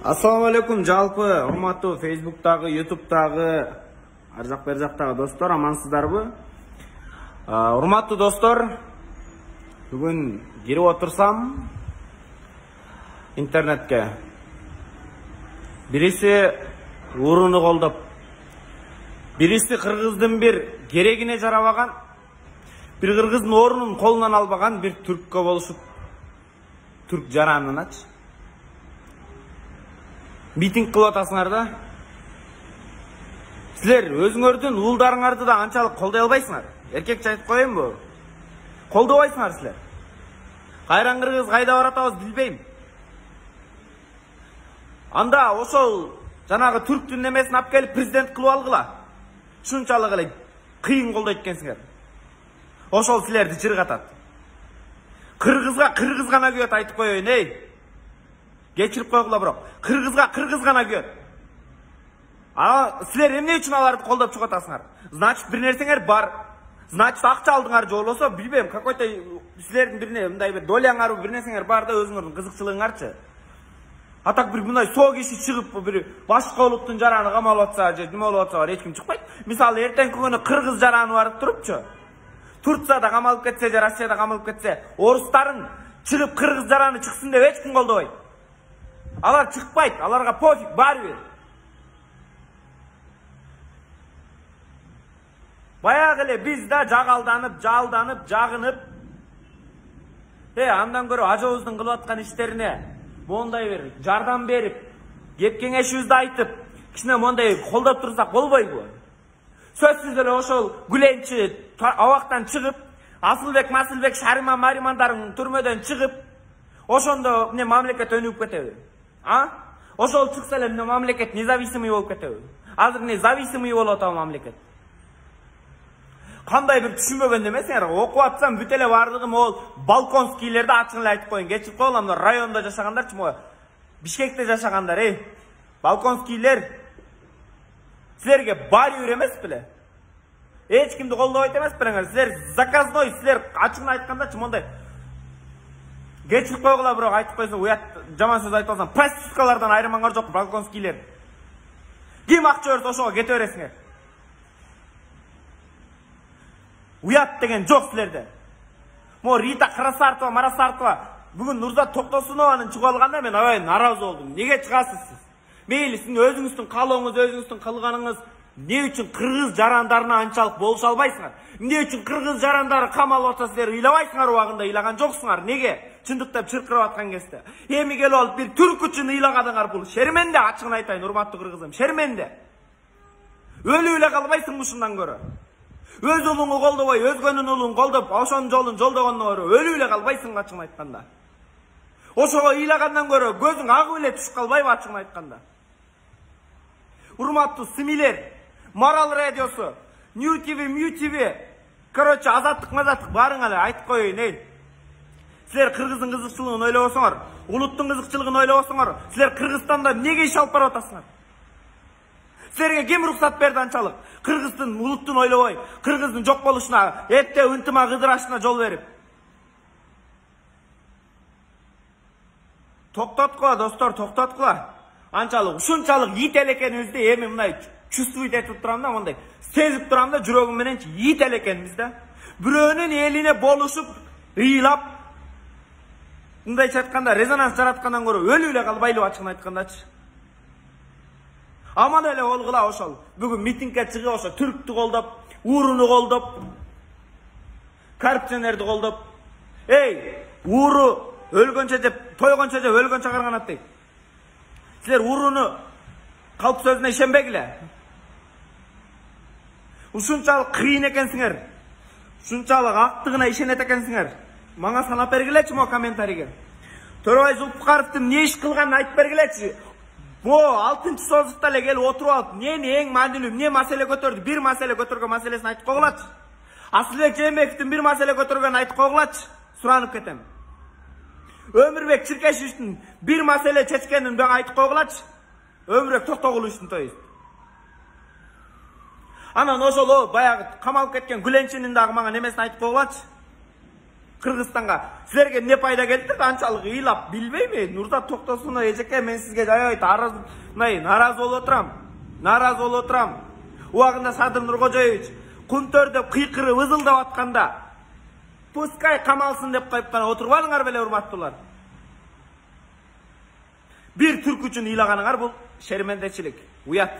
Assalamu alaikum жалпы урматтуу Facebook'тагы, YouTube'тагы, ар жак бер жактагы достор, амансыздарбы? Урматтуу достор, бүгүн кирип отурсам интернетке. Бириси уруну колдоп, бириси кыргыздын бир керегине жарабаган, бир кыргыздын орунун колунан албаган бир түрккө болушуп, түрк жараныначы митинг кылып атасыңар да. Силер өзүңөрдүн уулдарыңарды да анчалык колдой албайсыңар. Эркекче айтып коеюнбу? Колдобойсуңар силер. Кайран кыргыз кайда баратабыз билбейм. Анда ошол жанагы түрктүн немесин алып келип президент кылып алгыла. Шунчалык эле кыйын колдойт экенсиңер. Ошол силерди жыргатат. Кыргызга кыргыз гана күйөт, айтып коеюн, эй. Geçirip koyguла бирок. Кыргызга кыргыз гана күйөт. Силер эмне үчүн аларды колдоп чыгып атасыңар? Значит, бир нерсеңер бар. Значит, акча алдыңар же болбосо билбейм, какой-то силердин бир мындай бир доляңар бир нерсеңер бар да өзүңөрдүн кызыкчылыгыңарчы. Атак бир мындай соо киши чыгып бир башка улуттун жараны камалып атса же неме болуп атса эч ким чыкпайт. Мисалы, эртеңки күнү кыргыз жараны барып турупчу. Турцияда камалып кетсе же Россияда камалып кетсе, орустарын чыгып кыргыз жараны чыксын деп эч ким колдобойт. Алар чыкпайт, аларга пофиг, баары бир. Баягы эле биз да жагалданып, жалданып, жагынып, андан көрө ажообуздун кылып аткан иштерине мондай бир жардам берип, кеп кеңешибизди айтып, кичине мондай колдоп турсак болбойбу? Сөзсүз эле ошол гүленчи абактан чыгып, Асылбек, Масылбек, Шарима, Маримандарын түрмөдөн чыгып, ошондо эмне мамлекет өнүгүп кетеби? Ошол чыкса эле эмне мамлекет независимый болуп кетеби? Азыр эмне зависимый болуп атабы мамлекет? Кандай бир түшүнбөгөн эмесиңер? Окуп атсам бүт эле бардыгы могул балконскийлерди ачык эле айтып коеюн. Кечирип койгула, мына райондо жашагандарчы, могу Бишкекте жашагандар, балконскийлер. Силерге барьер эмес беле? Эч кимди колдобойт эмес белеңер? Силер заказной, силер ачыгын айткандачы мондай кечирип койгула, бирок айтып койсо уят жаман сөз айтып алсам, проституткалардан айырмаңар жок балконскийлер. Ким акча берсе ошого кете бересиңер. Уят деген жок силерде. Мо Рита Красартова, Марасартова бүгүн Нурзат Токтосунованын чыгып алганда мен аябай нааразы болдум. Неге чыгасыз сиз? Мейли сиздин өзүңүздүн каалооңуз, өзүңүздүн кылганыңыз, эмне үчүн кыргыз жарандарына анчалык болуша албайсыңар? Эмне үчүн кыргыз жарандары камалып атса силер ыйламайсыңар, убагында ыйлаган жоксуңар? Неге? Чындыктап чыркырап аткан кезде. Эми келип алып бир түрк үчүн ыйлагадыңар, бул шерменде, ачыгын айтайын, урматтуу кыргызым, шерменде. Өлүп эле калбайсың ушундан көрө. Өз улуңду колдобой, өзгөнүн улун колдоп, ошонун жолун жолдогондон көрө өлүп эле калбайсың, ачыгын айтканда. Ошого ыйлагандан көрө көзүң агып эле түшүп калбайбы, ачыгын айтканда. Урматтуу симилер, Марал радиосу, New TV, Mu TV, короче, азаттык баарыңар эле айтып коеюн, Силер кыргыздын кызыкчылыгын ойлобосоңор, улуттун кызыкчылыгын ойлобосоңор, силер Кыргызстанда эмнеге иш алып барып атасыңар? Силерге ким уруксат берди анчалык? Кыргыздын улуттун ойлобой, кыргыздын жок болушуна, эпте ынтыма кыдырашына жол берип. Токтоткула, достор, токтоткула. Анчалык, ушунчалык ит эле экенибизди эми мындай чувствуйт этип турам да, мындай сезип турам да, жүрөгүм менен ит эле экенбиз да. Бирөөнүн элине болушуп, ыйлап, мындайча айтканда резонанс жараткандан көрө өлүп эле калбайлы, ачыгын айткандачы. Аман эле болгула ошол. Бүгүн митингге чыгып ошо түрктү колдоп, уруну колдоп, коррупционерди колдоп. Уру өлгөнчө деп, тойгончо деп өлгөнчө карганат дейт. Силер уруну калп сөзүнө ишенбегиле. Ушунчалык кыйын экенсиңер. Ушунчалык актыгына ишенет экенсиңер. Мага санап бергилечи мо комментарийге. Төрөбай Зулпукаровдун эмне иш кылганын айтып бергилечи. Бо 6-чы созукта эле келип отуруп алып, эмне эң маанилүү, эмне маселе көтөрдү, бир маселе көтөргөн маселесин айтып койгулачы. Асылбек Жээнбековдун бир маселе көтөргөнүн айтып койгулачы. Суранып кетем. Өмүрбек Чиркешевичтин бир маселе чечкенин бага айтып койгулачы. Өмүрбек Токтогуловичтин тоюбуз. Анан ошол баягы камалып кеткен Гүленчинин дагы мага немесин айтып койгулачы. Kırgızстанга силерге эмне пайда келди? Канчалык ыйлап билбейми? Нурзат Токтосунов эжеке, мен сизге аябай наразы болуп отурам. Наразы болуп отурам. Убагында Садыр Нуркожоевич кунтөр деп кыйкырып ызылдап атканда пускай камалсын деп коюп гана отуруп алыңар беле, урматтуулар. Бир түрк үчүн ыйлаганыңар бул шермендечилик. Уят.